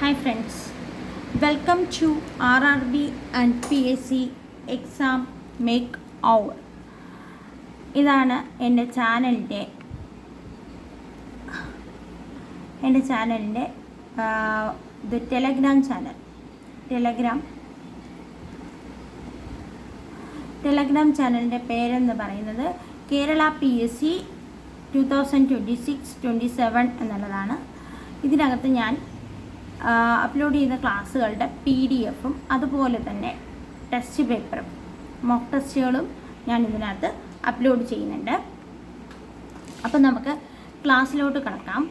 Hi friends, welcome to RRB and PSC exam makeover. ഇതാണ് എൻ്റെ ചാനലിൻ്റെ ഇത് ടെലഗ്രാം ചാനൽ. ടെലഗ്രാം ചാനലിൻ്റെ പേരെന്ന് പറയുന്നത് കേരള PSC 2026-27 എന്നുള്ളതാണ്. ഇതിനകത്ത് ഞാൻ അപ്ലോഡ് ചെയ്ത ക്ലാസ്സുകളുടെ PDF-ഉം അതുപോലെ തന്നെ ടെസ്റ്റ് പേപ്പറും മോക്ക് ടെസ്റ്റുകളും ഞാൻ ഇതിനകത്ത് അപ്ലോഡ് ചെയ്യുന്നുണ്ട്. അപ്പം നമുക്ക് ക്ലാസ്സിലോട്ട് കിടക്കാം.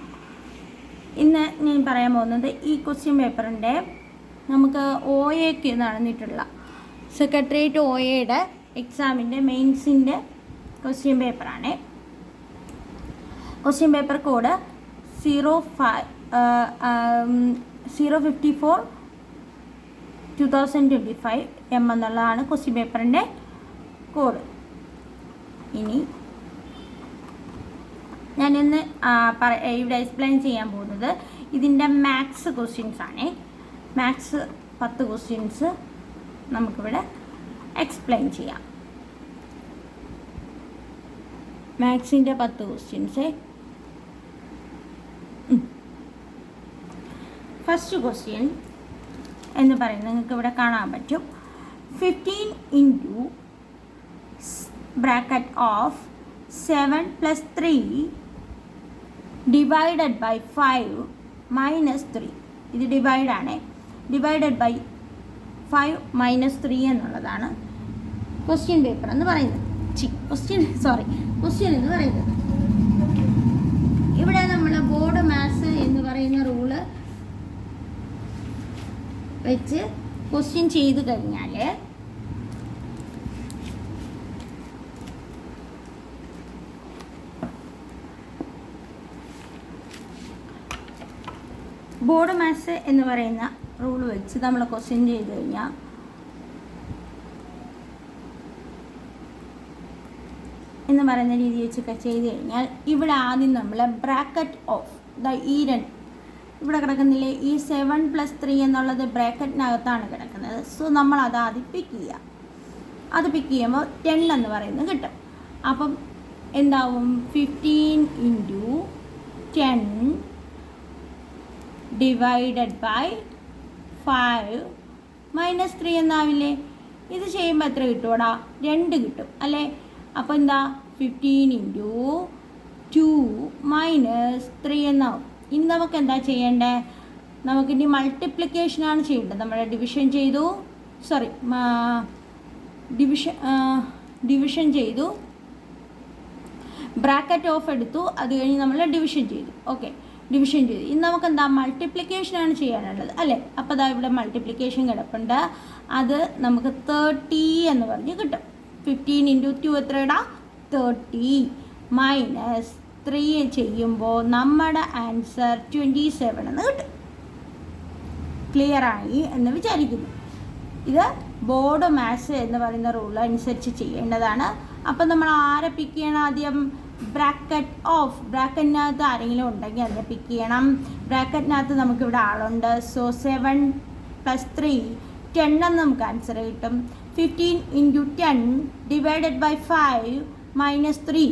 ഇന്ന് ഞാൻ പറയാൻ പോകുന്നത് ഈ ക്വസ്റ്റ്യൻ പേപ്പറിൻ്റെ നമുക്ക് OAക്ക് നടന്നിട്ടുള്ള സെക്രട്ടേറിയറ്റ് OAയുടെ എക്സാമിൻ്റെ മെയിൻസിൻ്റെ ക്വസ്റ്റ്യൻ പേപ്പറാണ്. ക്വസ്റ്റ്യൻ പേപ്പർ കോഡ് 054/2025 എന്നുള്ളതാണ് ക്വസ്റ്റ്യൻ പേപ്പറിൻ്റെ കോഡ്. ഇനി ഞാനിന്ന് ഇവിടെ എക്സ്പ്ലെയിൻ ചെയ്യാൻ പോകുന്നത് ഇതിൻ്റെ മാത്സ് ക്വസ്റ്റ്യൻസ് ആണ്. മാത്സ് 10 ക്വസ്റ്റ്യൻസ് നമുക്കിവിടെ എക്സ്പ്ലെയിൻ ചെയ്യാം. മാത്സിൻ്റെ 10 ക്വസ്റ്റ്യൻസ്. ഫസ്റ്റ് ക്വസ്റ്റ്യൻ എന്ന് പറയുന്നത് നിങ്ങൾക്ക് ഇവിടെ കാണാൻ പറ്റും. 15 into bracket of 7 plus 3 divided by 5 minus 3. ഇത് ഡിവൈഡാണ്. ഡിവൈഡഡ് ബൈ 5 minus 3 എന്നുള്ളതാണ് ക്വസ്റ്റ്യൻ പേപ്പർ എന്ന് പറയുന്നത്. ക്വസ്റ്റ്യൻ എന്ന് പറയുന്നത്. ഇവിടെ നമ്മൾ ബോർഡ് മാത്സ് എന്ന് പറയുന്ന റൂള് വെച്ച് ക്വസ്റ്റ്യൻ ചെയ്ത് കഴിഞ്ഞാൽ ബോർഡ് മാത്സ് എന്ന് പറയുന്ന റൂൾ വെച്ച് നമ്മൾ ക്വസ്റ്റ്യൻ ചെയ്ത് കഴിഞ്ഞാൽ എന്ന് പറയുന്ന രീതി വെച്ചൊക്കെ ചെയ്ത് കഴിഞ്ഞാൽ ഇവിടെ ആദ്യം നമ്മൾ ബ്രാക്കറ്റ് ഓഫ് ഈ ഇവിടെ കിടക്കുന്നില്ലേ, ഈ 7 + 3 എന്നുള്ളത് ബ്രാക്കറ്റിനകത്താണ് കിടക്കുന്നത്. സോ നമ്മൾ അത് ആദ്യം പിക്ക് ചെയ്യുക. അത് പിക്ക് ചെയ്യുമ്പോൾ 10 എന്ന് പറയുന്നത് കിട്ടും. അപ്പം എന്താവും? 15 into 10 divided by 5 minus 3 എന്നാവില്ലേ? ഇത് ചെയ്യുമ്പോൾ എത്ര കിട്ടുമോടാ? 2 കിട്ടും അല്ലേ? അപ്പോൾ എന്താ? 15 into 2 minus 3 എന്നാവും. ഇനി നമുക്ക് എന്താ ചെയ്യേണ്ടത്? നമുക്കിനി മൾട്ടിപ്ലിക്കേഷനാണ് ചെയ്യേണ്ടത്. നമ്മൾ ഡിവിഷൻ ചെയ്തു, ബ്രാക്കറ്റ് ഓഫ് എടുത്തു, അത് കഴിഞ്ഞ് നമ്മൾ ഡിവിഷൻ ചെയ്തു. ഓക്കെ, ഡിവിഷൻ ചെയ്തു. ഇനി നമുക്ക് എന്താ? മൾട്ടിപ്ലിക്കേഷനാണ് ചെയ്യാനുള്ളത് അല്ലേ? അപ്പോൾ അതാ ഇവിടെ മൾട്ടിപ്ലിക്കേഷൻ കിടപ്പുണ്ട്. അത് നമുക്ക് 30 എന്ന് പറഞ്ഞ് കിട്ടും. 15 into 2 എത്രടാ? 30 minus 3 ചെയ്യുമ്പോൾ നമ്മുടെ ആൻസർ 27 എന്ന് കിട്ടും. ക്ലിയർ ആയി എന്ന് വിചാരിക്കുന്നു. ഇത് ബോർഡ് മാത്സ് എന്ന് പറയുന്ന റൂൾ അനുസരിച്ച് ചെയ്യേണ്ടതാണ്. അപ്പം നമ്മൾ ആരെ പിക്ക് ചെയ്യണം? ആദ്യം ബ്രാക്കറ്റ് ഓഫ്. ബ്രാക്കറ്റിനകത്ത് ആരെങ്കിലും ഉണ്ടെങ്കിൽ അതിനെ പിക്ക് ചെയ്യണം. ബ്രാക്കറ്റിനകത്ത് നമുക്കിവിടെ ആളുണ്ട്. സോ 7 + 3 10 എന്ന് നമുക്ക് ആൻസർ കിട്ടും. 15 into 10 divided by 5 minus 3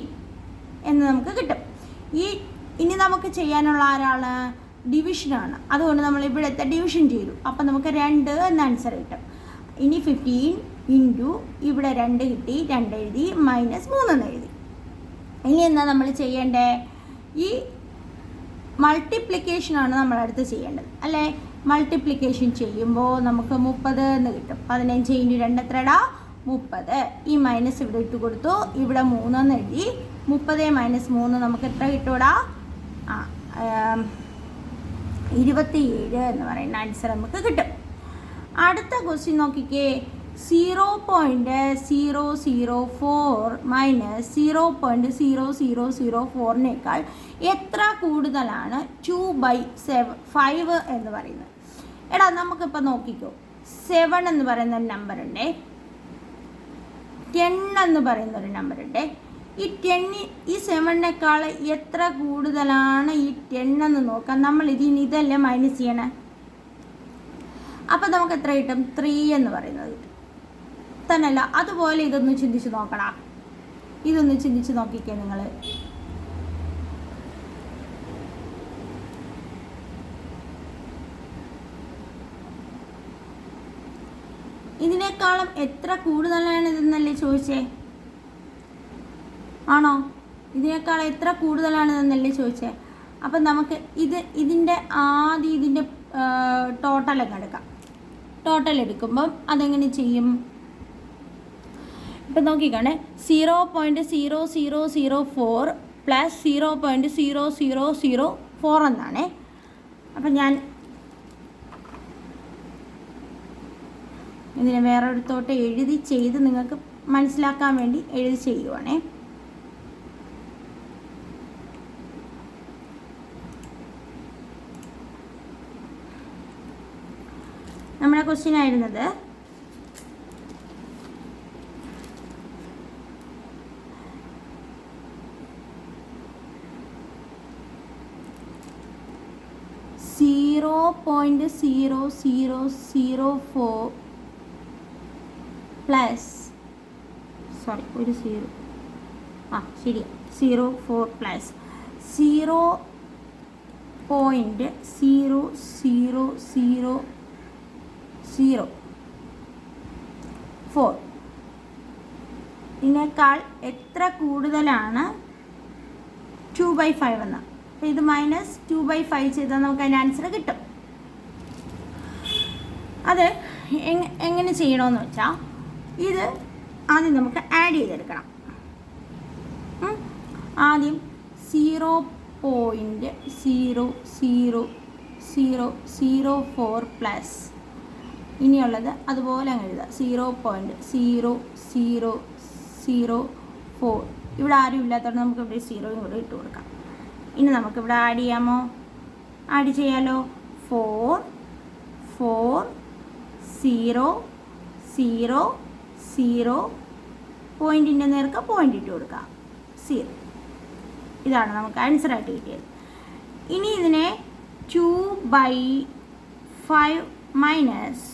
എന്ന് നമുക്ക് കിട്ടും. ഇനി നമുക്ക് ചെയ്യാനുള്ള ആരാണ്? ഡിവിഷനാണ്. അതുകൊണ്ട് നമ്മൾ ഇവിടുത്തെ ഡിവിഷൻ ചെയ്തു. അപ്പം നമുക്ക് 2 എന്ന് ആൻസർ കിട്ടും. ഇനി 15 into ഇവിടെ 2 കിട്ടി, 2 എഴുതി, -3 എന്ന് എഴുതി. ഇനി എന്താ നമ്മൾ ചെയ്യേണ്ടത്? ഈ മൾട്ടിപ്ലിക്കേഷനാണ് നമ്മളടുത്ത് ചെയ്യേണ്ടത് അല്ലേ? മൾട്ടിപ്ലിക്കേഷൻ ചെയ്യുമ്പോൾ നമുക്ക് 30 എന്ന് കിട്ടും. 15 into 2 എത്രടാ? 30. ഈ മൈനസ് ഇവിടെ ഇട്ട് കൊടുത്തു, ഇവിടെ 3 എന്ന് എഴുതി. 30 - 3 നമുക്ക് എത്ര കിട്ടൂടാ? 27 എന്ന് പറയുന്ന ആൻസർ നമുക്ക് കിട്ടും. അടുത്ത ക്വസ്റ്റ്യൻ നോക്കിക്കേ. 0.004 - 0.0004 എത്ര കൂടുതലാണ് 2/5 എന്ന് പറയുന്നത്? എടാ നമുക്കിപ്പോൾ നോക്കിക്കോ. 7 എന്ന് പറയുന്ന ഒരു നമ്പറുണ്ട്, 10 എന്ന് പറയുന്നൊരു നമ്പറുണ്ട്. ഈ 7-നേക്കാൾ എത്ര കൂടുതലാണ് ഈ 10 എന്ന് നോക്കാം. നമ്മൾ ഇതല്ലേ മൈനസ് ചെയ്യണേ? അപ്പം നമുക്ക് എത്ര കിട്ടും? 3 എന്ന് പറയുന്നത് കിട്ടും തന്നെയല്ല. അതുപോലെ ഇതൊന്ന് ചിന്തിച്ച് നോക്കണം. ഇതൊന്ന് ചിന്തിച്ച് നോക്കിക്കേ നിങ്ങൾ. ഇതിനേക്കാളും എത്ര കൂടുതലാണ് ഇതെന്നല്ലേ ചോദിച്ചേ? ആണോ? ഇതിനേക്കാൾ എത്ര കൂടുതലാണിതെന്നല്ലേ ചോദിച്ചേ? അപ്പം നമുക്ക് ഇതിൻ്റെ ടോട്ടൽ അങ്ങ് എടുക്കാം. ടോട്ടൽ എടുക്കുമ്പം അതെങ്ങനെ ചെയ്യും? ഇപ്പം നോക്കിക്കാണേ, 0.0004 പ്ലസ് 0.0004 എന്നാണേ. അപ്പം ഞാൻ ഇതിനെ വേറൊരിടത്തോട്ട് എഴുതി ചെയ്ത് നിങ്ങൾക്ക് മനസ്സിലാക്കാൻ വേണ്ടി എഴുതി ചെയ്യുവാണേ. നമ്മുടെ ക്വസ്റ്റ്യൻ ആയിരുന്നത് .0004 പ്ലസ് ഒരു 0 ശരി 04 പ്ലസ് 0.0004 ഇതിനേക്കാൾ എത്ര കൂടുതലാണ് 2/5 എന്ന്? അപ്പോൾ ഇത് മൈനസ് 2/5 ചെയ്താൽ നമുക്ക് അതിൻ്റെ ആൻസർ കിട്ടും. അത് എങ്ങനെ ചെയ്യണമെന്ന് വെച്ചാൽ ഇത് ആദ്യം നമുക്ക് ആഡ് ചെയ്തെടുക്കണം. ആദ്യം 0.0004 പ്ലസ് ഇനിയുള്ളത് അതുപോലെ അങ്ങ് എഴുതുക 0.0004. ഇവിടെ ആരും ഇല്ലാത്തതുകൊണ്ട് നമുക്ക് ഇവിടെ 0 കൂടെ ഇട്ട് കൊടുക്കാം. ഇനി നമുക്കിവിടെ ആഡ് ചെയ്യാമോ? ആഡ് ചെയ്യാലോ. 4 0 0 0 പോയിൻറ്റിൻ്റെ നേർക്ക് പോയിൻ്റ് ഇട്ട് കൊടുക്കുക 0. ഇതാണ് നമുക്ക് ആൻസറായിട്ട് കിട്ടിയത്. ഇനി ഇതിനെ 2/5 മൈനസ്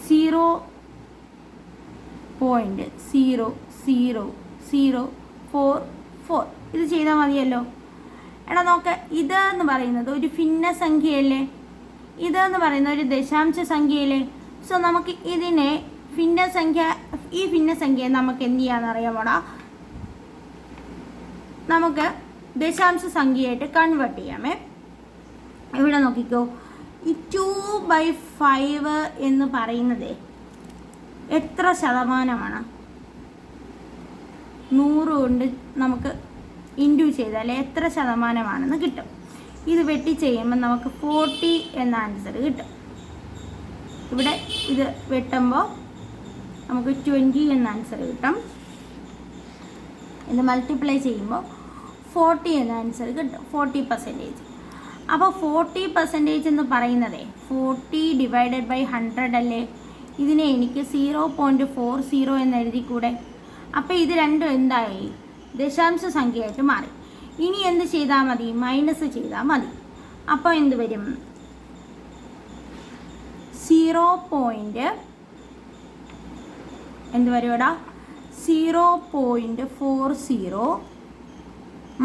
0.0004 ഇത് ചെയ്താൽ മതിയല്ലോ. എടാ നോക്ക്, ഇതെന്ന് പറയുന്നത് ഒരു ഭിന്നസംഖ്യയല്ലേ, ഇതെന്ന് പറയുന്ന ഒരു ദശാംശ സംഖ്യയല്ലേ. സോ നമുക്ക് ഇതിനെ ഈ ഭിന്നസംഖ്യയെ നമുക്ക് എന്ത് ചെയ്യാന്ന് അറിയാമോടാ? നമുക്ക് ദശാംശ സംഖ്യയായിട്ട് കൺവേർട്ട് ചെയ്യാമേ. ഇവിടെ നോക്കിക്കോ, ഈ 2/5 എന്ന് പറയുന്നത് എത്ര ശതമാനമാണ്? 100 കൊണ്ട് നമുക്ക് ഇൻഡ്യൂ ചെയ്താൽ എത്ര ശതമാനമാണെന്ന് കിട്ടും. ഇത് വെട്ടി ചെയ്യുമ്പോൾ നമുക്ക് 40 എന്ന ആൻസർ കിട്ടും. ഇവിടെ ഇത് വെട്ടുമ്പോൾ നമുക്ക് 20 എന്ന ആൻസർ കിട്ടും. ഇത് മൾട്ടിപ്ലൈ ചെയ്യുമ്പോൾ 40 എന്ന ആൻസർ കിട്ടും, 40%. അപ്പോൾ 40% എന്ന് പറയുന്നത് 40 ഡിവൈഡഡ് ബൈ 100 അല്ലേ. ഇതിനെ എനിക്ക് 0.40 എന്ന് എഴുതിക്കൂടെ? അപ്പോൾ ഇത് രണ്ടും എന്തായി? ദശാംശ സംഖ്യയായിട്ട് മാറി. ഇനി എന്ത് ചെയ്താൽ മതി? മൈനസ് ചെയ്താൽ മതി. അപ്പോൾ എന്ത് വരും? 0. എന്ത് വരുവാടാ? 0.40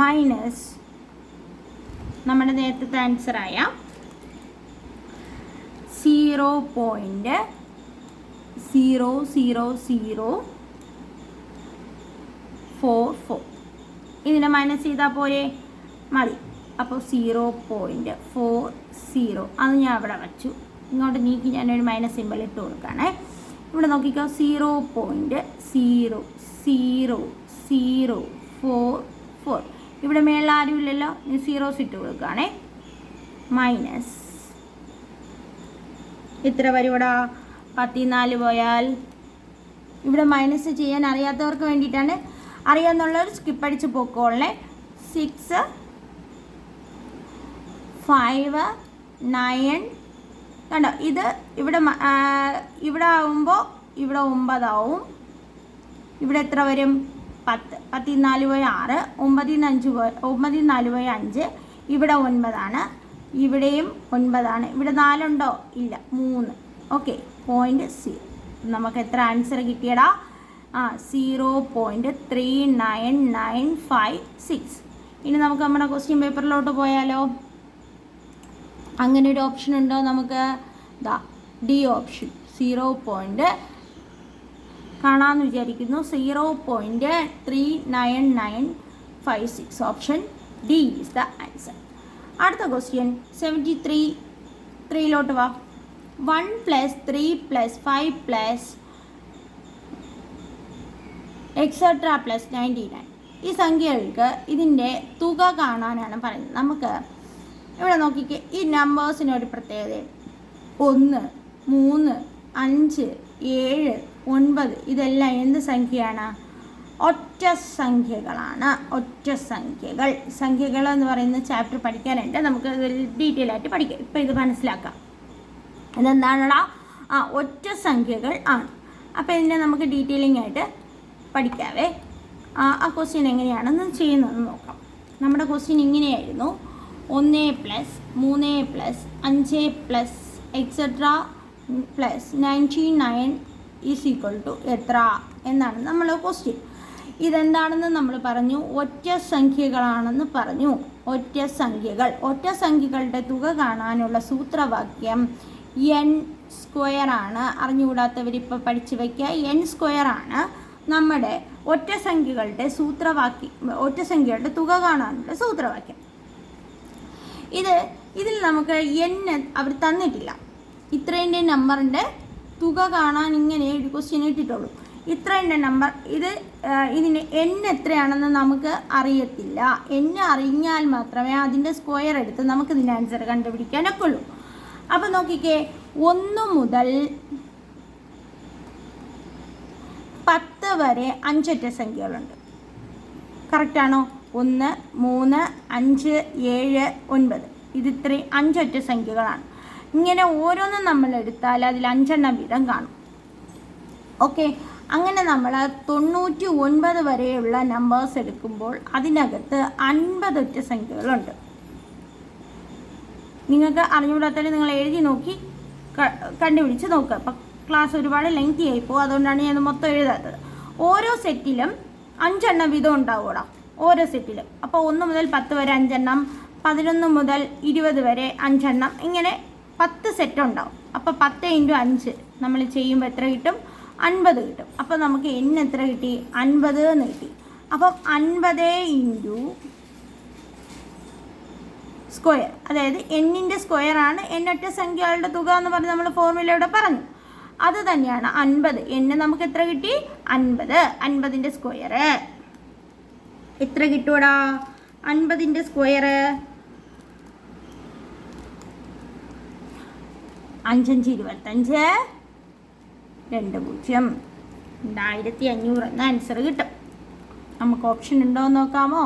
മൈനസ് നമ്മുടെ നേരത്തെ ആൻസറായ 0.00044. ഇതിനെ മൈനസ് ചെയ്താൽ പോരെ? മതി. അപ്പോൾ 0.40 അത് ഞാൻ അവിടെ വച്ചു. ഇങ്ങോട്ട് നീക്കി ഞാനൊരു മൈനസ് സിമ്പിൾ ഇട്ട് കൊടുക്കുകയാണേ. ഇവിടെ നോക്കിക്കോ, 0.00044. ഇവിടെ മേളിൽ ആരും ഇല്ലല്ലോ, ഇനി 0s ഇട്ട് കൊടുക്കുകയാണേ. മൈനസ് ഇത്ര വരുവടാ? 14 പോയാൽ ഇവിടെ മൈനസ് ചെയ്യാൻ അറിയാത്തവർക്ക് വേണ്ടിയിട്ടാണ്. അറിയാമെന്നുള്ളവർ സ്കിപ്പ് അടിച്ച് പോക്കോളേ. 6 5 9 കണ്ടോ? ഇത് ഇവിടെ ആവുമ്പോൾ ഇവിടെ 9 ആവും. ഇവിടെ എത്ര വരും? 10. 14 പോയി 6, 9 4 പോയി 5. ഇവിടെ 9 ആണ്. ഇവിടെയും 9ആണ്. ഇവിടെ 4 ഉണ്ടോ? ഇല്ല, 3. ഓക്കെ, 0.0. നമുക്ക് എത്ര ആൻസർ കിട്ടിയടാ? 0.3996. ഇനി നമുക്ക് നമ്മുടെ ക്വസ്റ്റ്യൻ പേപ്പറിലോട്ട് പോയാലോ? അങ്ങനെ ഒരു ഓപ്ഷൻ ഉണ്ടോ നമുക്ക്? D option 0. കാണാമെന്ന് വിചാരിക്കുന്നു. 0.39956. Option D is the answer. അടുത്ത ക്വസ്റ്റ്യൻ 73 വാ. 1 + 3 + 5 + +99. ഈ സംഖ്യകൾക്ക് ഇതിൻ്റെ തുക കാണാനാണ് പറയുന്നത്. നമുക്ക് ഇവിടെ നോക്കിക്കേ, ഈ നമ്പേഴ്സിനൊരു പ്രത്യേകതയുണ്ട്. 1, 3, 5, 7, 9 ഇതെല്ലാം എന്ത് സംഖ്യയാണ്? ഒറ്റ സംഖ്യകളാണ്. ഒറ്റ സംഖ്യകൾ എന്ന് പറയുന്ന ചാപ്റ്റർ പഠിക്കാനുണ്ട്. നമുക്ക് ഡീറ്റെയിൽ ആയിട്ട് പഠിക്കാം. ഇപ്പം ഇത് മനസ്സിലാക്കാം. ഇതെന്താണടാ? ഒറ്റ സംഖ്യകൾ ആണ്. അപ്പോൾ ഇതിനെ നമുക്ക് ഡീറ്റെയിലിംഗ് ആയിട്ട് പഠിക്കാവേ. ആ ക്വസ്റ്റ്യൻ എങ്ങനെയാണെന്ന് ചെയ്യുന്നതെന്ന് നോക്കാം. നമ്മുടെ ക്വസ്റ്റ്യൻ ഇങ്ങനെയായിരുന്നു: 1 + 3 + 5 + +99 എത്ര എന്നാണ് നമ്മളെ ക്വസ്റ്റ്യൻ. ഇതെന്താണെന്ന് നമ്മൾ പറഞ്ഞു? ഒറ്റ സംഖ്യകളാണെന്ന് പറഞ്ഞു. ഒറ്റ സംഖ്യകളുടെ തുക കാണാനുള്ള സൂത്രവാക്യം n² ആണ്. അറിഞ്ഞുകൂടാത്തവരിപ്പോൾ പഠിച്ചു വയ്ക്കുക. n² ആണ് നമ്മുടെ ഒറ്റ സംഖ്യകളുടെ തുക കാണാനുള്ള സൂത്രവാക്യം. ഇതിൽ നമുക്ക് n അവർ തന്നിട്ടില്ല. ഇത്രേൻ്റെ നമ്പറിൻ്റെ തുക കാണാൻ ഇങ്ങനെ ഒരു ക്വസ്റ്റ്യൻ ഇട്ടിട്ടുള്ളൂ. ഇത്രേൻ്റെ നമ്പർ ഇതിന് n എത്രയാണെന്ന് നമുക്ക് അറിയത്തില്ല. n അറിഞ്ഞാൽ മാത്രമേ അതിൻ്റെ സ്ക്വയർ എടുത്ത് നമുക്ക് ഇതിൻ്റെ ആൻസർ കണ്ടുപിടിക്കാനൊക്കെ ഉള്ളൂ. അപ്പോൾ നോക്കിക്കേ, 1 മുതൽ 10 വരെ 5 ഒറ്റ സംഖ്യകളുണ്ട്. കറക്റ്റാണോ? 1, 3, 5, 7, 9 ഇത്രയും 5 ഒറ്റ സംഖ്യകളാണ്. ഇങ്ങനെ ഓരോന്നും നമ്മൾ എടുത്താൽ അതിൽ 5 എണ്ണം വീതം കാണും. ഓക്കെ, അങ്ങനെ നമ്മൾ 99 വരെയുള്ള നമ്പേഴ്സ് എടുക്കുമ്പോൾ അതിനകത്ത് 50 ഒറ്റ സംഖ്യകളുണ്ട്. നിങ്ങൾക്ക് അറിഞ്ഞുകൂടാത്തവർ നിങ്ങൾ എഴുതി നോക്കി കണ്ടുപിടിച്ച് നോക്കുക. അപ്പം ക്ലാസ് ഒരുപാട് ലെങ്തി ആയിപ്പോവും. അതുകൊണ്ടാണ് ഞാൻ മൊത്തം എഴുതാത്തത്. ഓരോ സെറ്റിലും 5 എണ്ണം വീതം ഉണ്ടാവൂടാ, ഓരോ സെറ്റിലും. അപ്പോൾ 1 മുതൽ 10 വരെ 5 എണ്ണം, 11 മുതൽ 20 വരെ 5 എണ്ണം, ഇങ്ങനെ 10 സെറ്റ് ഉണ്ടാവും. അപ്പോൾ 10 × 5 നമ്മൾ ചെയ്യുമ്പോൾ എത്ര കിട്ടും? 50 കിട്ടും. അപ്പോൾ നമുക്ക് n എത്ര കിട്ടി? 50 എന്ന് കിട്ടി. അപ്പം 50 × സ്ക്വയർ, അതായത് n-ൻ്റെ സ്ക്വയറാണ് n ഒറ്റ സംഖ്യകളുടെ തുക എന്ന് പറഞ്ഞ് നമ്മൾ ഫോർമുലയുടെ പറഞ്ഞു. അത് തന്നെയാണ് 50. n നമുക്ക് എത്ര കിട്ടി? 50. 50ൻ്റെ സ്ക്വയർ എത്ര കിട്ടൂടാ? 50ൻ്റെ സ്ക്വയർ 5 × 25 20 2500 എന്ന ആൻസർ കിട്ടും. നമുക്ക് ഓപ്ഷൻ ഉണ്ടോ എന്ന് നോക്കാമോ?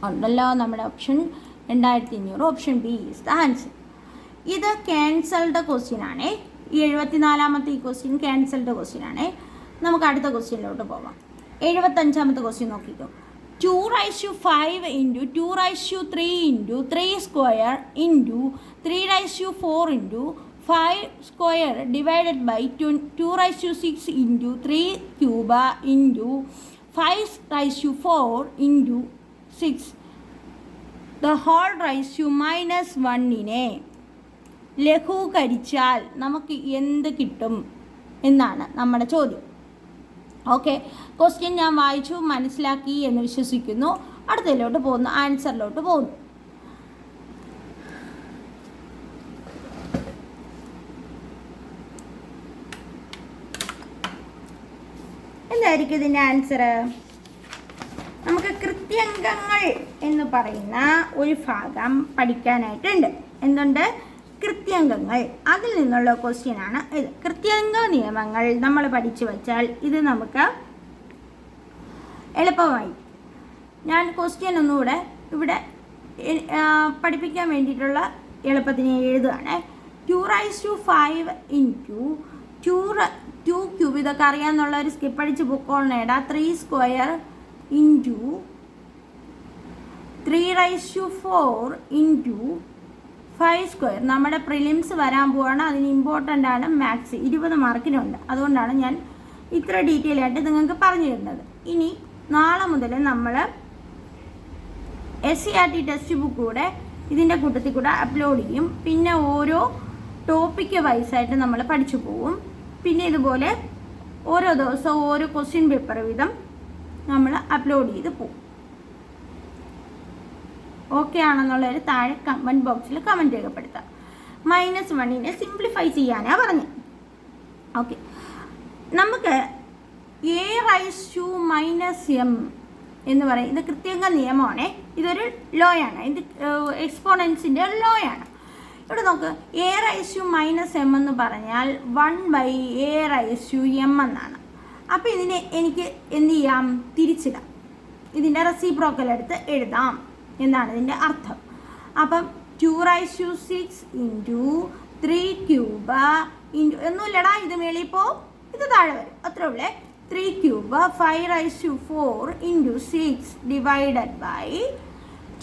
ഉണ്ടല്ലോ, നമ്മുടെ option 2500. Option B is the answer. ഇത് ക്യാൻസൽഡ് ക്വസ്റ്റ്യൻ ആണേ. ഈ 74ാമത്തെ ഈ ക്വസ്റ്റ്യൻ ക്യാൻസൽഡ് ക്വസ്റ്റ്യൻ ആണേ. നമുക്ക് അടുത്ത ക്വസ്റ്റ്യനിലോട്ട് പോകാം. 75ാമത്തെ ക്വസ്റ്റ്യൻ നോക്കിക്കോ. 2⁵ × 5 × 2⁵ 3 × 3² × 3⁴ × 5² divided by 2⁵ 6 × 3³ × 5⁴ × 6 the whole raised to -1നെ ലഘൂകരിച്ചാൽ നമുക്ക് എന്ത് കിട്ടും എന്നാണ് നമ്മുടെ ചോദ്യം. ഓക്കെ, ക്വസ്റ്റ്യൻ ഞാൻ വായിച്ചു മനസ്സിലാക്കി എന്ന് വിശ്വസിക്കുന്നു. അടുത്തതിലോട്ട് പോകുന്നു, ആൻസറിലോട്ട് പോകുന്നു. എന്തായിരിക്കും ഇതിൻ്റെ ആൻസർ? നമുക്ക് കൃത്യംഗങ്ങൾ എന്ന് പറയുന്ന ഒരു ഭാഗം പഠിക്കാനായിട്ടുണ്ട്. എന്തുണ്ട്? കൃത്യംഗങ്ങൾ. അതിൽ നിന്നുള്ള ക്വസ്റ്റ്യനാണ് ഇത്. കൃത്യംഗ നിയമങ്ങൾ നമ്മൾ പഠിച്ചു വച്ചാൽ ഇത് നമുക്ക് എളുപ്പമായി. ഞാൻ ക്വസ്റ്റ്യൻ ഒന്നുകൂടെ ഇവിടെ പഠിപ്പിക്കാൻ വേണ്ടിയിട്ടുള്ള എളുപ്പത്തിന് എഴുതുകയാണ്. 2⁵ 5 × 2³ ഇതൊക്കെ അറിയാമെന്നുള്ള ഒരു സ്കിപ്പ് അടിച്ച് പൊക്കോളണേടാ. 3² × 3/4 ഇൻറ്റു 5². നമ്മുടെ പ്രിലിംസ് വരാൻ പോവാണ്, അതിന് ഇമ്പോർട്ടൻ്റ് ആണ് മാത്സ്, 20 മാർക്കിനുണ്ട്. അതുകൊണ്ടാണ് ഞാൻ ഇത്ര ഡീറ്റെയിൽ ആയിട്ട് നിങ്ങൾക്ക് പറഞ്ഞു തരുന്നത്. ഇനി നാളെ മുതൽ നമ്മൾ SCERT ടെക്സ്റ്റ് ബുക്ക് കൂടെ ഇതിൻ്റെ കൂട്ടത്തിൽ കൂടെ അപ്ലോഡ് ചെയ്യും. പിന്നെ ഓരോ ടോപ്പിക്ക് വൈസായിട്ട് നമ്മൾ പഠിച്ചു പോകും. പിന്നെ ഇതുപോലെ ഓരോ ദിവസവും ഓരോ ക്വസ്റ്റ്യൻ പേപ്പർ വീതം നമ്മൾ അപ്ലോഡ് ചെയ്ത് പോകും. ഓക്കെ ആണെന്നുള്ളൊരു താഴെ കമൻറ്റ് ബോക്സിൽ കമൻറ്റ് രേഖപ്പെടുത്താം. -1 സിംപ്ലിഫൈ ചെയ്യാനാണ് പറഞ്ഞത്. ഓക്കെ, നമുക്ക് a⁻m എന്ന് പറയും. ഇത് കൃത്യങ്ക നിയമമാണ്. ഇതൊരു ലോ ആണ്. ഇത് എക്സ്പോണൻസിൻ്റെ ലോ ആണ്. ഇവിടെ നോക്ക്, a⁻m എന്ന് പറഞ്ഞാൽ 1/a⁻m എന്നാണ്. അപ്പോൾ ഇതിനെ എനിക്ക് എന്ത് ചെയ്യാം? തിരിച്ചിടാം. ഇതിൻ്റെ റെസിപ്രോക്കൽ എടുത്ത് എഴുതാം എന്നാണ് ഇതിൻ്റെ അർത്ഥം. അപ്പം 2/6 ഇൻറ്റു 3³ ഇൻറ്റു ഒന്നുമില്ലടാ, ഇത് മേളിൽ പോവും, ഇത് താഴെ വരും, അത്രേ ഉള്ളേ. 3³ 5/4 ഇൻറ്റു 6 ഡിവൈഡഡ് ബൈ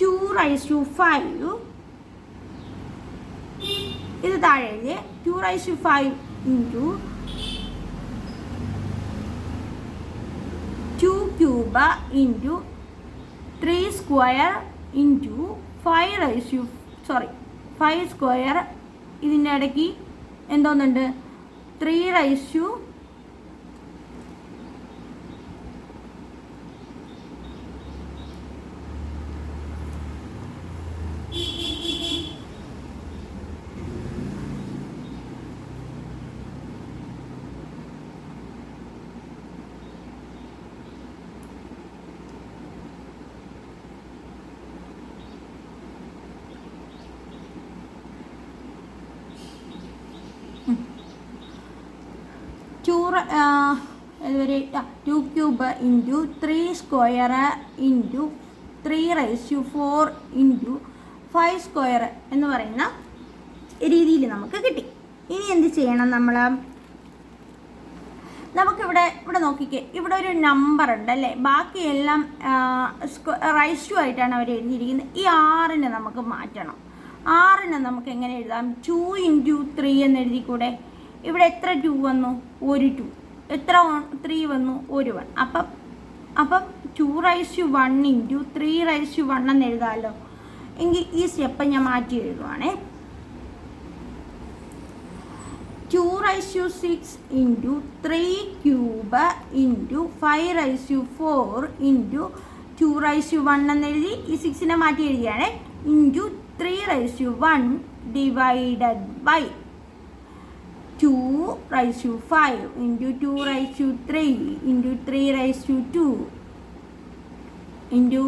2/5. ഇത് താഴെ എഴുതിയേ 2/5 ഇൻറ്റു 2³ ഇൻറ്റു 3² ഇൻറ്റു 5². ഇതിൻ്റെ ഇടയ്ക്ക് എന്തോന്നുണ്ട്? 3/5 2³ ഇൻറ്റു 3² ഇൻറ്റു 3/4 ഇൻറ്റു 5² എന്ന് പറയുന്ന രീതിയിൽ നമുക്ക് കിട്ടി. ഇനി എന്ത് ചെയ്യണം നമ്മൾ? നമുക്കിവിടെ നോക്കിക്കേ, ഇവിടെ ഒരു നമ്പർ ഉണ്ട് അല്ലേ? ബാക്കിയെല്ലാം റൈസ് ആയിട്ടാണ് അവർ എഴുതിയിരിക്കുന്നത്. ഈ 6നെ നമുക്ക് മാറ്റണം. 6നെ നമുക്ക് എങ്ങനെ എഴുതാം? 2 ഇൻറ്റു 3 എന്ന് എഴുതിക്കൂടെ? ഇവിടെ എത്ര 2 വന്നു? ഒരു 2. എത്ര 3 വന്നു? ഒരു 1. അപ്പം 2/1 ഇൻറ്റു 3/1 എന്ന് എഴുതാമല്ലോ. എങ്കിൽ ഈ സ്റ്റെപ്പ് ഞാൻ മാറ്റി എഴുതുവാണേ. 2/6 ഇൻറ്റു 3³ ഇൻറ്റു 5/4 ഇൻറ്റു 2/1 എന്ന് എഴുതി. ഈ 6നെ മാറ്റി എഴുതിയാണേ. Into 3/1 divided by 2/5 into 2/3 into 3/2 into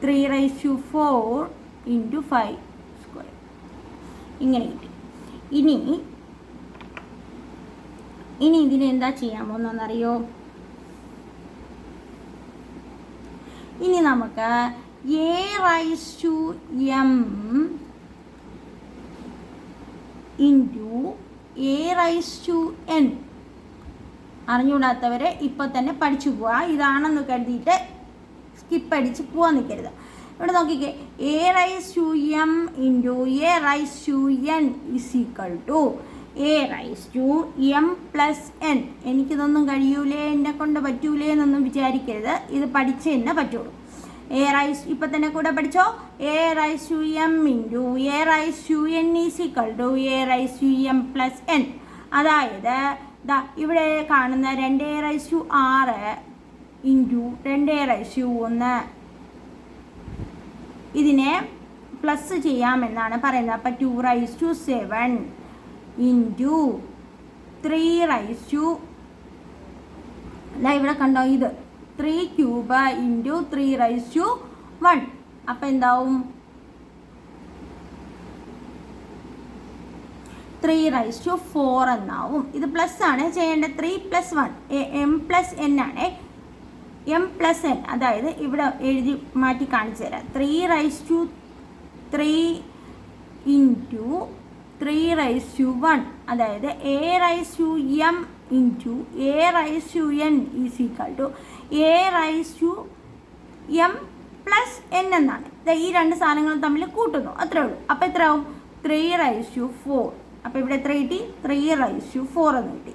3/4 into 5². ഇങ്ങനെ കിട്ടി. ഇനി ഇതിന് എന്താ ചെയ്യാൻ പോകുന്നതെന്നറിയോ? ഇനി നമുക്ക് a⁻m ഇൻറ്റു a⁻n അറിഞ്ഞുകൂടാത്തവരെ ഇപ്പോൾ തന്നെ പഠിച്ചു പോവാ. ഇതാണെന്ന് കരുതിയിട്ട് സ്കിപ്പ് അടിച്ച് പോകാൻ നിൽക്കരുത്. ഇവിടെ നോക്കിക്കേ, a⁻m into a⁻n is equal to a⁻m plus n. എനിക്കിതൊന്നും കഴിയൂലേ, എന്നെ കൊണ്ട് പറ്റൂലേ എന്നൊന്നും വിചാരിക്കരുത്. ഇത് പഠിച്ചേ തന്നെ പറ്റുള്ളൂ. ഇപ്പം തന്നെ കൂടെ പഠിച്ചോ. a⁻m into a⁻n is equal to a⁻m plus n. അതായത് ഇവിടെ കാണുന്ന 2a⁻6 ഇൻറ്റു 2a⁻1 ഇതിനെ പ്ലസ് ചെയ്യാമെന്നാണ് പറയുന്നത്. അപ്പം 2/7 ഇൻറ്റു 3 ഇവിടെ കണ്ടോ, ഇത് 3³ ഇൻറ്റു 3/1. അപ്പം എന്താവും? 3/4 എന്നാവും. ഇത് പ്ലസ് ആണ് ചെയ്യേണ്ടത്. 3+1 m പ്ലസ് n ആണ്. m പ്ലസ് n, അതായത് ഇവിടെ എഴുതി മാറ്റി കാണിച്ചു തരാം. 3/3 ഇൻറ്റു 3/1, അതായത് a⁻m into a⁻n is equal to a⁻m plus n എന്നാണ്. ഈ രണ്ട് സാധനങ്ങളും തമ്മിൽ കൂട്ടുന്നു, അത്രേ ഉള്ളൂ. അപ്പോൾ എത്രയാവും? 3/4. അപ്പോൾ ഇവിടെ എത്ര കിട്ടി? 3/4 എന്ന് കിട്ടി.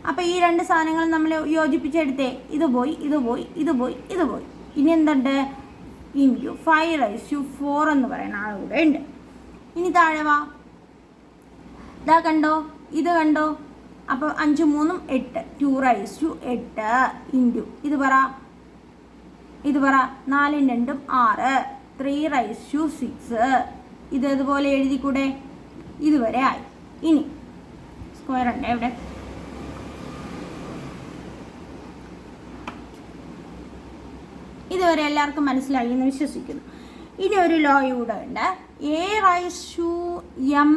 അപ്പോൾ ഈ രണ്ട് സാധനങ്ങൾ നമ്മൾ യോജിപ്പിച്ചെടുത്തേ, ഇത് പോയി ഇത് പോയി ഇത് പോയി ഇത് പോയി. ഇനി എന്തുണ്ട്? ഇൻറ്റു 5/4 എന്ന് പറയുന്ന ആൾ കൂടെ ഉണ്ട്. ഇനി താഴെ വാ, ഇതാ കണ്ടോ, ഇത് കണ്ടോ. അപ്പോൾ 5 3 8, 2/8 ഇൻറ്റു ഇത് പറ 4 2 6, 3/6. ഇത് ഇതുപോലെ എഴുതിക്കൂടെ? ഇതുവരെ ആയി. ഇനി സ്ക്വയർ ഉണ്ട് എവിടെ? ഇതുവരെ എല്ലാവർക്കും മനസ്സിലായി എന്ന് വിശ്വസിക്കുന്നു. ഇനി ഒരു ലോ ഇവിടെ ഉണ്ട്. a/m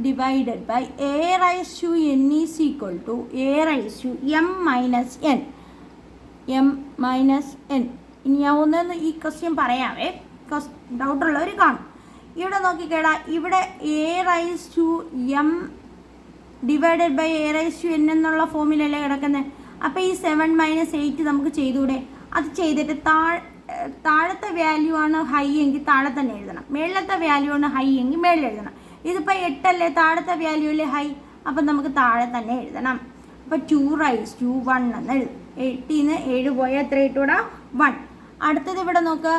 divided by a/n is equal to a/m minus n. ഇനി ഞാൻ ഒന്ന് ഈ ക്വസ്റ്റ്യൻ പറയാവേ, ഡൗട്ടുള്ളവർ കാണും. ഇവിടെ നോക്കിക്കേടാ, ഇവിടെ a/m ഡിവൈഡഡ് ബൈ a/n എന്നുള്ള ഫോമിലല്ലേ കിടക്കുന്നത്. അപ്പോൾ ഈ 7 - 8 നമുക്ക് ചെയ്തുകൂടെ? അത് ചെയ്തിട്ട് താഴത്തെ വാല്യൂ ആണ് ഹൈ എങ്കിൽ താഴെ തന്നെ എഴുതണം, മേളത്തെ വാല്യൂ ആണ് ഹൈ എങ്കിൽ മേളിൽ എഴുതണം. ഇതിപ്പോൾ 8 അല്ലേ, താഴത്തെ വാല്യൂ അല്ലേ ഹൈ, അപ്പം നമുക്ക് താഴെ തന്നെ എഴുതണം. അപ്പോൾ 2/1 എന്ന് എഴുതും. 8 7 പോയാൽ എത്ര കിട്ടൂടാ? 1. അടുത്തത് ഇവിടെ നോക്കുക,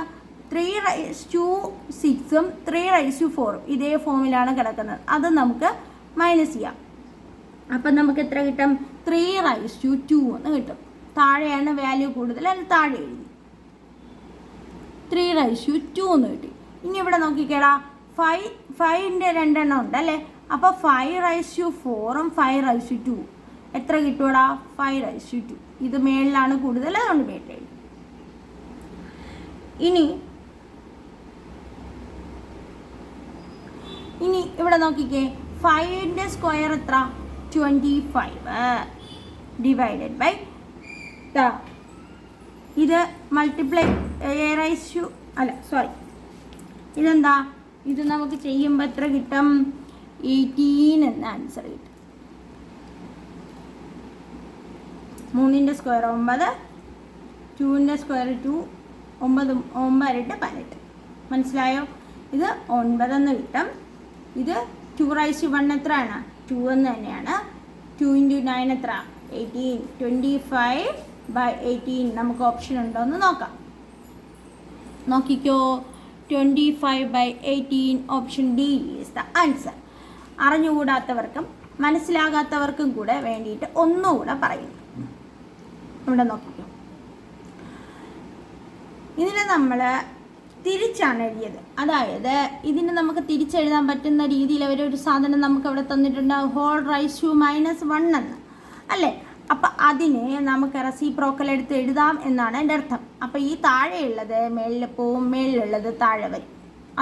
3/6 3/4 ഇതേ ഫോമിലാണ് കിടക്കുന്നത്. അത് നമുക്ക് മൈനസ് ചെയ്യാം. അപ്പം നമുക്ക് എത്ര കിട്ടും? 3/2 എന്ന് കിട്ടും. താഴെയാണ് വാല്യൂ കൂടുതൽ, അത് താഴെ എഴുതി 3/2 എന്ന് കിട്ടി. ഇനി ഇവിടെ നോക്കിക്കേടാ, 5ൻ്റെ 2 എണ്ണം ഉണ്ട് അല്ലേ. അപ്പോൾ 5/4 5/2 എത്ര കിട്ടൂടാ? 5/2. ഇത് മേളിലാണ് കൂടുതൽ, അതുകൊണ്ട് മേളിൽ എഴുതി. ഇനി ഇവിടെ നോക്കിക്കേ, 5ൻ്റെ സ്ക്വയർ എത്ര? 25 ഡിവൈഡഡ് ബൈ ഇത് മൾട്ടിപ്ലൈ ഇതെന്താ? ഇത് നമുക്ക് ചെയ്യുമ്പോൾ എത്ര കിട്ടും? 18 എന്ന ആൻസർ കിട്ടും. 3ൻ്റെ സ്ക്വയർ 9, 2ൻ്റെ സ്ക്വയർ 2, 9 9 18. മനസ്സിലായോ? ഇത് 9 എന്ന് കിട്ടും. ഇത് 2/1 എത്രയാണ്? 2 എന്ന് തന്നെയാണ്. 2 × 9 എത്ര? 18. 25/18 നമുക്ക് ഓപ്ഷൻ ഉണ്ടോ എന്ന് നോക്കാം. നോക്കിക്കോ, 25/18 option D is the answer. അറിഞ്ഞുകൂടാത്തവർക്കും മനസ്സിലാകാത്തവർക്കും കൂടെ വേണ്ടിയിട്ട് ഒന്നുകൂടെ പറയുന്നു. ഇവിടെ നോക്കിക്കോ, ഇതിനെ നമ്മൾ തിരിച്ചാണ് എഴുതിയത്. അതായത് ഇതിന് നമുക്ക് തിരിച്ചെഴുതാൻ പറ്റുന്ന രീതിയിൽ അവരൊരു സാധനം നമുക്ക് അവിടെ തന്നിട്ടുണ്ട്, (1 എന്ന് അല്ലേ. അപ്പം അതിനെ നമുക്ക് റെസിപ്രോക്കൽ എടുത്ത് എഴുതാം എന്നാണ് എൻ്റെ അർത്ഥം. അപ്പം ഈ താഴെയുള്ളത് മേളിൽ പോവും, മേളിലുള്ളത് താഴെ വരും.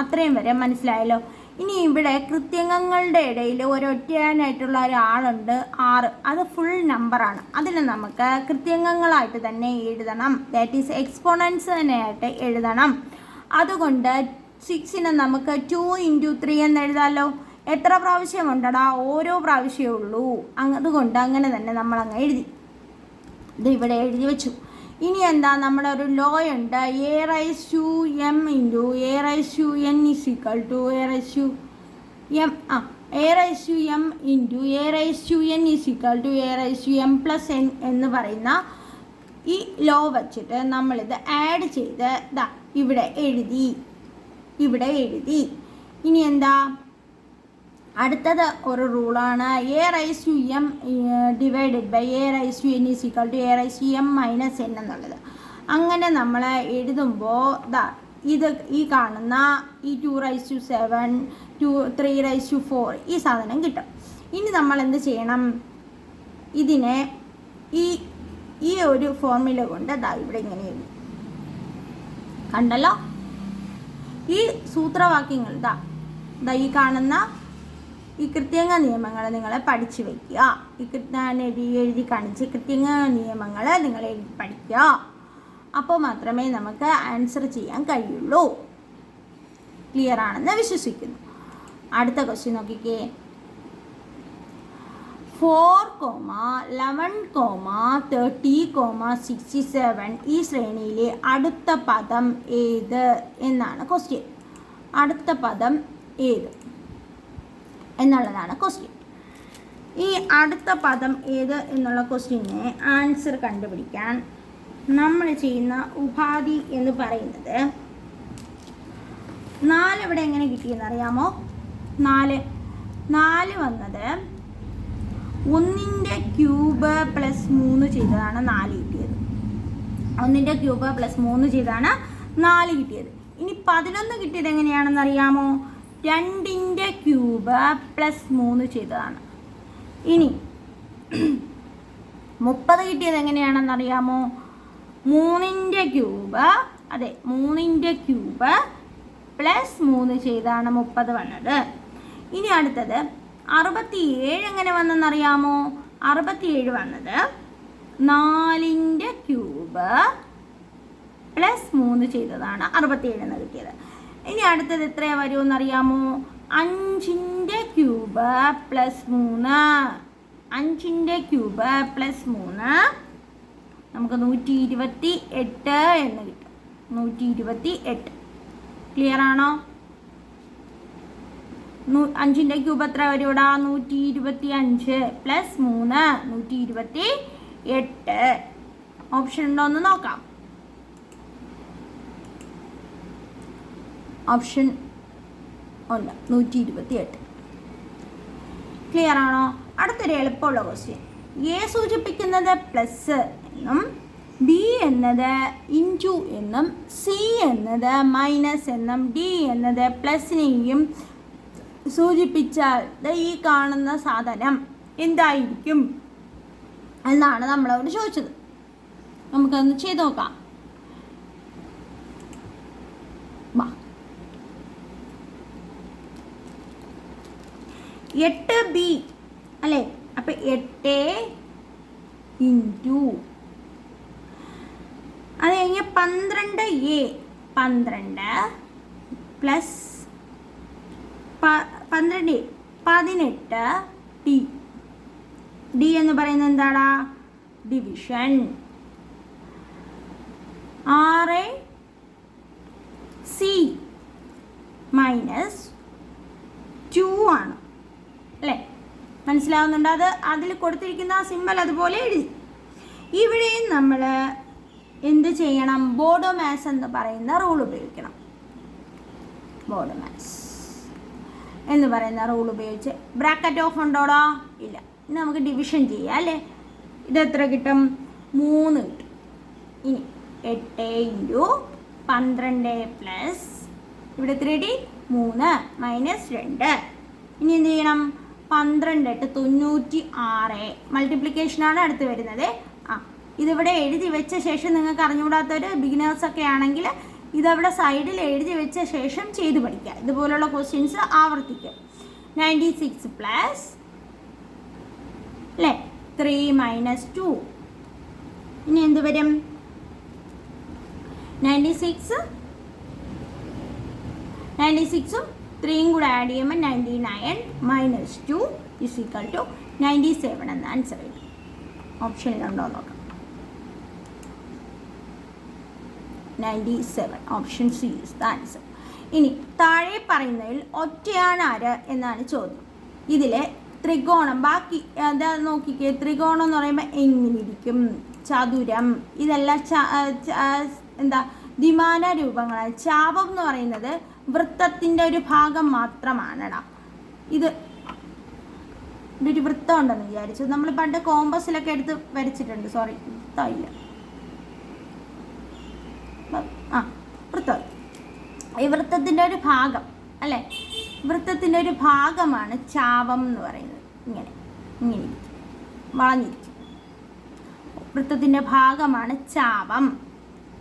അത്രയും വരെ മനസ്സിലായല്ലോ. ഇനി ഇവിടെ കൃത്യങ്ങളുടെ ഇടയിൽ ഒരൊറ്റയാനായിട്ടുള്ള ഒരാളുണ്ട് 6. അത് ഫുൾ നമ്പറാണ്. അതിനെ നമുക്ക് കൃത്യങ്ങളായിട്ട് തന്നെ എഴുതണം. ദാറ്റ് ഈസ് എക്സ്പോണൻസ് തന്നെയായിട്ട് എഴുതണം. അതുകൊണ്ട് 6നെ നമുക്ക് 2 × 3 എന്ന് എഴുതാമല്ലോ. എത്ര പ്രാവശ്യം ഉണ്ടടാ? ഓരോ പ്രാവശ്യമേ ഉള്ളൂ. അതുകൊണ്ട് അങ്ങനെ തന്നെ നമ്മൾ അങ്ങ് എഴുതി. ഇത് ഇവിടെ എഴുതി വെച്ചു. ഇനി എന്താ, നമ്മുടെ ഒരു ലോ ഉണ്ട്, a/m × a/n is equal to a/m × a/n is equal to a/m + n എന്ന് പറയുന്ന ഈ ലോ വച്ചിട്ട് നമ്മളിത് ആഡ് ചെയ്ത് ഇവിടെ എഴുതി. ഇനി എന്താ, അടുത്തത് ഒരു റൂളാണ് a/m divided by a/n is equal to a/m - n എന്നുള്ളത്. അങ്ങനെ നമ്മൾ എഴുതുമ്പോൾ ഇത് ഈ കാണുന്ന ഈ 2/7 3/4 ഈ സാധനം കിട്ടും. ഇനി നമ്മൾ എന്ത് ചെയ്യണം? ഇതിനെ ഈ ഒരു ഫോർമുല കൊണ്ട് ഇവിടെ ഇങ്ങനെ എഴുതി. കണ്ടല്ലോ, ഈ സൂത്രവാക്യങ്ങൾ ഈ കാണുന്ന ഈ കൃത്യങ്ങ നിയമങ്ങൾ നിങ്ങൾ പഠിച്ചു വയ്ക്കുക. ഞാൻ എഴുതി കാണിച്ച് കൃത്യങ്ങ നിയമങ്ങൾ നിങ്ങൾ എഴുതി പഠിക്കുക. അപ്പോൾ മാത്രമേ നമുക്ക് ആൻസർ ചെയ്യാൻ കഴിയുള്ളൂ. ക്ലിയർ ആണെന്ന് വിശ്വസിക്കുന്നു. അടുത്ത ക്വസ്റ്റ്യൻ നോക്കിക്കേ. 4,11,30,67 ഈ ശ്രേണിയിലെ അടുത്ത പദം ഏത് എന്നാണ് ക്വസ്റ്റ്യൻ. അടുത്ത പദം ഏത് എന്നുള്ളതാണ് ക്വസ്റ്റ്യൻ. ഈ അടുത്ത പദം ഏത് എന്നുള്ള ക്വസ്റ്റ്യന് ആൻസർ കണ്ടുപിടിക്കാൻ നമ്മൾ ചെയ്യുന്ന ഉപാധി എന്ന് പറയുന്നത് 4 ഇവിടെ എങ്ങനെ കിട്ടിയെന്ന് അറിയാമോ? 4 വന്നത് 1ൻ്റെ ക്യൂബ് പ്ലസ് 3 ചെയ്തതാണ് 4 കിട്ടിയത്. 1ൻ്റെ ക്യൂബ് പ്ലസ് 3 ചെയ്താണ് 4 കിട്ടിയത്. ഇനി 11 കിട്ടിയത് എങ്ങനെയാണെന്ന് അറിയാമോ? 2ൻ്റെ ക്യൂബ് പ്ലസ് 3 ചെയ്തതാണ്. ഇനി 30 കിട്ടിയത് എങ്ങനെയാണെന്ന് അറിയാമോ? 3ൻ്റെ ക്യൂബ്, അതെ 3ൻ്റെ ക്യൂബ് പ്ലസ് 3 ചെയ്താണ് 30 വന്നത്. ഇനി അടുത്തത് 67 എങ്ങനെ വന്നെന്നറിയാമോ? 67 വന്നത് 4ൻ്റെ ക്യൂബ് പ്ലസ് 3 ചെയ്തതാണ് 67 എന്ന് കിട്ടിയത്. ഇനി അടുത്തത് എത്രയാ വരുമെന്നറിയാമോ? 5ൻ്റെ ക്യൂബ് പ്ലസ് 3, 5ൻ്റെ ക്യൂബ് പ്ലസ് 3 നമുക്ക് 128 എന്ന് കിട്ടും. 128 ക്ലിയർ ആണോ? 5ൻ്റെ ക്യൂബ് എത്ര വരും ഇവിടെ? 125 പ്ലസ് 3 128. ഓപ്ഷൻ ഉണ്ടോ എന്ന് നോക്കാം. ഓപ്ഷൻ ഉണ്ട്, 128. ക്ലിയർ ആണോ? അടുത്തൊരു എളുപ്പമുള്ള ക്വസ്റ്റ്യൻ. എ സൂചിപ്പിക്കുന്നത് പ്ലസ് എന്നും ബി എന്നത് ഇൻറ്റു എന്നും സി എന്നത് മൈനസ് എന്നും ഡി എന്നത് പ്ലസിനെയും സൂചിപ്പിച്ചാൽ ഈ കാണുന്ന സാധനം എന്തായിരിക്കും എന്നാണ് നമ്മളോട് ചോദിച്ചത്. നമുക്കൊന്ന് ചെയ്ത് നോക്കാം. 8B അല്ലേ? അപ്പം 8 ഇൻറ്റു അത് കഴിഞ്ഞ് 12A 12 പ്ലസ് 12 18 ഡി എന്ന് പറയുന്നത് എന്താടാ? ഡിവിഷൻ. 6C മൈനസ് 2 ആണ് അല്ലേ? മനസ്സിലാവുന്നുണ്ട്? അതിൽ കൊടുത്തിരിക്കുന്ന ആ സിമ്പൽ അതുപോലെ എഴുതി. ഇവിടെയും നമ്മൾ എന്ത് ചെയ്യണം? ബോഡോ മാസ് എന്ന് പറയുന്ന റൂൾ ഉപയോഗിക്കണം. ബോഡോ മാസ് എന്ന് പറയുന്ന റൂൾ ഉപയോഗിച്ച് ബ്രാക്കറ്റ് ഓഫ് ഉണ്ടോടോ? ഇല്ല. ഇനി നമുക്ക് ഡിവിഷൻ ചെയ്യാം അല്ലേ? ഇതെത്ര കിട്ടും? 3 കിട്ടും. ഇനി 8 ഇൻറ്റു 12 പ്ലസ് ഇവിടെ എത്ര കിട്ടി? 3 മൈനസ് 2. ഇനി എന്ത് ചെയ്യണം? 12 8 96. മൾട്ടിപ്ലിക്കേഷനാണ് അടുത്ത് വരുന്നത്. ഇതിവിടെ എഴുതി വെച്ച ശേഷം നിങ്ങൾക്ക് അറിഞ്ഞുകൂടാത്തൊരു ബിഗിനേഴ്സൊക്കെ ആണെങ്കിൽ ഇതവിടെ സൈഡിൽ എഴുതി വെച്ച ശേഷം ചെയ്ത് പഠിക്കുക. ഇതുപോലുള്ള ക്വസ്റ്റ്യൻസ് ആവർത്തിക്കുക. 96 പ്ലസ് അല്ലേ 3 മൈനസ് 2. ഇനി എന്ത് വരും? 96ഉം 3യും കൂടെ ആഡ് ചെയ്യുമ്പോൾ 99 മൈനസ് 2 ഇസ് ഈക്വൽ ടു 97 എന്ന ആൻസർ വരും. ഓപ്ഷനിലുണ്ടോ നോക്കാം. 97 option C is the answer. ഇനി താഴെ പറയുന്നതിൽ ഒറ്റയാണ് ആര് എന്നാണ് ചോദ്യം. ഇതിൽ ത്രികോണം ബാക്കി എന്താ നോക്കിക്കേ. ത്രികോണം എന്ന് പറയുമ്പോൾ എങ്ങനെ ഇരിക്കും? ചതുരം, ഇതെല്ലാം എന്താ ദ്വിമാന രൂപങ്ങളാണ്. ചാപം എന്ന് പറയുന്നത് വൃത്തത്തിൻ്റെ ഒരു ഭാഗം മാത്രമാണടാ. ഇതൊരു വൃത്തം ഉണ്ടെന്ന് വിചാരിച്ചു. നമ്മൾ പണ്ട് കോമ്പസിലൊക്കെ എടുത്ത് വരച്ചിട്ടുണ്ട്. സോറി, വൃത്തമില്ല. വൃത്തം ഈ വൃത്തത്തിൻ്റെ ഒരു ഭാഗം അല്ലേ? വൃത്തത്തിൻ്റെ ഒരു ഭാഗമാണ് ചാപം എന്ന് പറയുന്നത്. ഇങ്ങനെ വളഞ്ഞിരിക്കും. വൃത്തത്തിൻ്റെ ഭാഗമാണ് ചാപം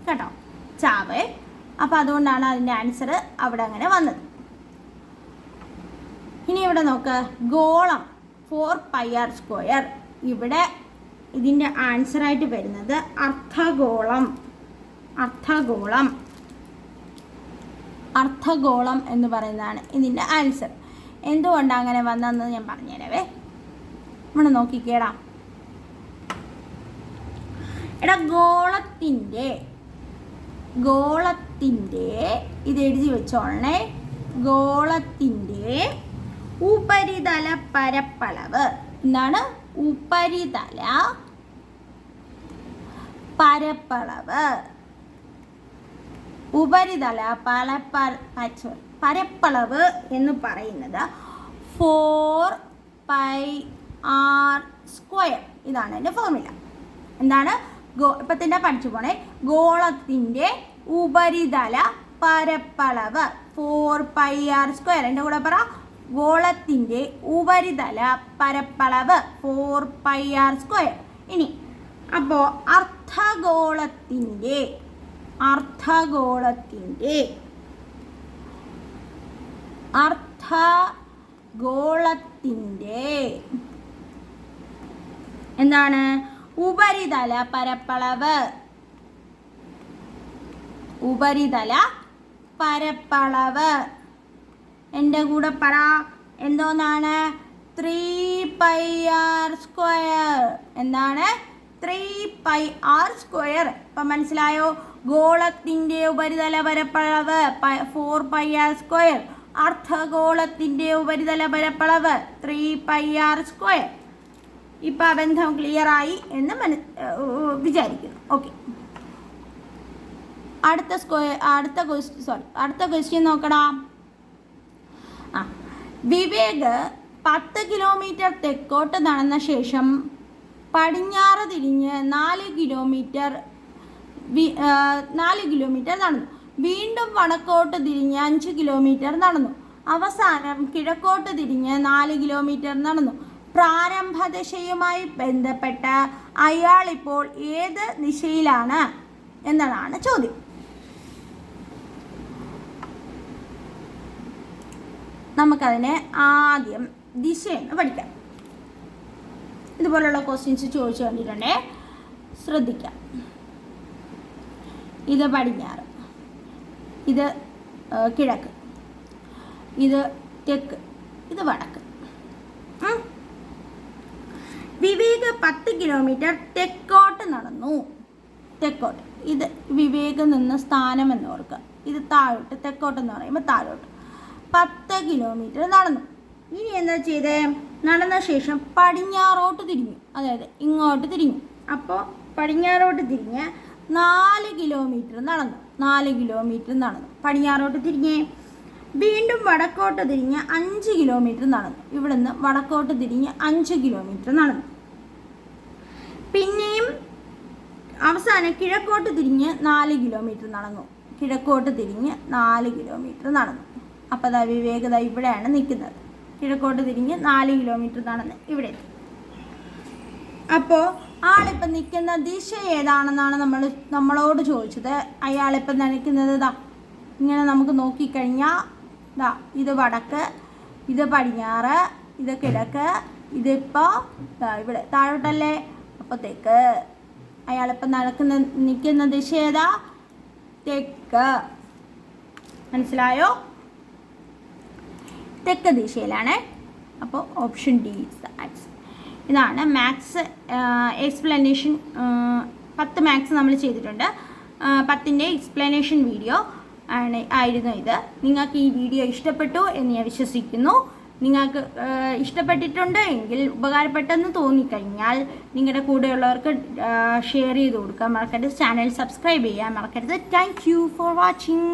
കേട്ടോ, ചാവേ. അപ്പോൾ അതുകൊണ്ടാണ് അതിൻ്റെ ആൻസർ അവിടെ അങ്ങനെ വന്നത്. ഇനി ഇവിടെ നോക്ക്, ഗോളം 4πr². ഇവിടെ ഇതിൻ്റെ ആൻസറായിട്ട് വരുന്നത് അർദ്ധഗോളം. അർദ്ധഗോളം എന്ന് പറയുന്നതാണ് ഇതിൻ്റെ ആൻസർ. എന്തുകൊണ്ടാണ് അങ്ങനെ വന്നതെന്ന് ഞാൻ പറഞ്ഞുതരാവേ. ഇവിടെ നോക്കിക്കേടാ. എടാ ഗോളത്തിൻ്റെ ഇത് എഴുതി വെച്ചോളണേ. ഗോളത്തിൻ്റെ ഉപരിതല പരപ്പളവ് എന്താണ്? ഉപരിതല പരപ്പളവ്. ഉപരിതല പരപ്പളവ് എന്ന് പറയുന്നത് 4πr². ഇതാണ് എൻ്റെ ഫോർമുല. എന്താണ്? ഇപ്പം തന്നെ പഠിച്ചു പോണേ. ഗോളത്തിൻ്റെ ഉപരിതല പരപ്പളവ് 4πr². എൻ്റെ കൂടെ പറ. ഗോളത്തിൻ്റെ ഉപരിതല പരപ്പളവ് 4πr². ഇനി അപ്പോൾ അർദ്ധഗോളത്തിൻ്റെ എന്താണ്? ഉപരിതല പരപ്പളവ്. എൻ്റെ കൂടെ പറ. എന്തോന്നാണ്? 3πr². എന്താണ്? 3πr². ഇപ്പം മനസ്സിലായോ? ഗോളത്തിൻ്റെ ഉപരിതല പരപ്പളവ് 4πr². അർദ്ധഗോളത്തിൻ്റെ ഉപരിതല പരപ്പളവ് 3πr². ഇപ്പം ആ ബന്ധം ക്ലിയറായി എന്ന് വിചാരിക്കുന്നു. ഓക്കെ, അടുത്ത ക്വസ്റ്റ്യൻ നോക്കടാ. വിവേക് 10 കിലോമീറ്റർ തെക്കോട്ട് നടന്ന ശേഷം പടിഞ്ഞാറ് തിരിഞ്ഞ് 4 കിലോമീറ്റർ നടന്നു. വീണ്ടും വടക്കോട്ട് തിരിഞ്ഞ് 5 കിലോമീറ്റർ നടന്നു. അവസാനം കിഴക്കോട്ട് തിരിഞ്ഞ് 4 കിലോമീറ്റർ നടന്നു. പ്രാരംഭ ദശയുമായി ബന്ധപ്പെട്ട് അയാൾ ഇപ്പോൾ ഏത് ദിശയിലാണ് എന്നതാണ് ചോദ്യം. നമുക്കതിനെ ആദ്യം ദിശയെന്ന് പഠിക്കാം. ഇതുപോലുള്ള ക്വസ്റ്റ്യൻസ് ചോദിച്ചു കണ്ടിട്ടുണ്ടേ, ശ്രദ്ധിക്കാം. ഇത് പടിഞ്ഞാറ്, ഇത് കിഴക്ക്, ഇത് തെക്ക്, ഇത് വടക്ക്. വിവേക് 10 കിലോമീറ്റർ തെക്കോട്ട് നടന്നു. തെക്കോട്ട്, ഇത് വിവേക് നിന്ന സ്ഥാനം എന്ന് ഓർക്കുക. ഇത് താഴോട്ട്, തെക്കോട്ടെന്ന് പറയുമ്പോൾ താഴോട്ട് 10 കിലോമീറ്റർ നടന്നു. ഇനി എന്താ ചെയ്തേ? നടന്ന ശേഷം പടിഞ്ഞാറോട്ട് തിരിഞ്ഞു, അതായത് ഇങ്ങോട്ട് തിരിഞ്ഞു. അപ്പോൾ പടിഞ്ഞാറോട്ട് തിരിഞ്ഞ് 4 കിലോമീറ്റർ നടന്നു. 4 കിലോമീറ്റർ നടന്നു, പടിഞ്ഞാറോട്ട് തിരിഞ്ഞേ. വീണ്ടും വടക്കോട്ട് തിരിഞ്ഞ് 5 കിലോമീറ്റർ നടന്നു. ഇവിടുന്ന് വടക്കോട്ട് തിരിഞ്ഞ് 5 കിലോമീറ്റർ നടന്നു. പിന്നെയും അവസാനം കിഴക്കോട്ട് തിരിഞ്ഞ് 4 കിലോമീറ്റർ നടന്നു. കിഴക്കോട്ട് തിരിഞ്ഞ് 4 കിലോമീറ്റർ നടന്നു. അപ്പോൾ അതാ വിവേകത ഇവിടെയാണ് നിൽക്കുന്നത്. കിഴക്കോട്ട് തിരിഞ്ഞ് 4 കിലോമീറ്റർ നടന്ന് ഇവിടെ എത്തി. അപ്പോൾ ആളിപ്പം നിൽക്കുന്ന ദിശ ഏതാണെന്നാണ് നമ്മളോട് ചോദിച്ചത്. അയാളിപ്പം നിൽക്കുന്നത് ഇതാ ഇങ്ങനെ നമുക്ക് നോക്കിക്കഴിഞ്ഞാൽ ഇതാ, ഇത് വടക്ക്, ഇത് പടിഞ്ഞാറ്, ഇത് കിഴക്ക്, ഇതിപ്പോൾ ഇവിടെ താഴോട്ടല്ലേ, അപ്പോൾ തെക്ക്. അയാളിപ്പം നിൽക്കുന്ന ദിശ ഏതാ? തെക്ക്. മനസ്സിലായോ? തെക്ക് ദിശയിലാണ്. അപ്പോൾ option D is the answer. ഇതാണ് മാത്സ് എക്സ്പ്ലനേഷൻ. 10 മാത്സ് നമ്മൾ ചെയ്തിട്ടുണ്ട്. 10ൻ്റെ എക്സ്പ്ലനേഷൻ വീഡിയോ ആയിരുന്നു ഇത്. നിങ്ങൾക്ക് ഈ വീഡിയോ ഇഷ്ടപ്പെട്ടു എന്ന് ഞാൻ വിശ്വസിക്കുന്നു. നിങ്ങൾക്ക് ഇഷ്ടപ്പെട്ടിട്ടുണ്ട് എങ്കിൽ, ഉപകാരപ്പെട്ടെന്ന് തോന്നിക്കഴിഞ്ഞാൽ നിങ്ങളുടെ കൂടെയുള്ളവർക്ക് ഷെയർ ചെയ്ത് കൊടുക്കുക മറക്കരുത്. ചാനൽ സബ്സ്ക്രൈബ് ചെയ്യാൻ മറക്കരുത്. Thank you for watching.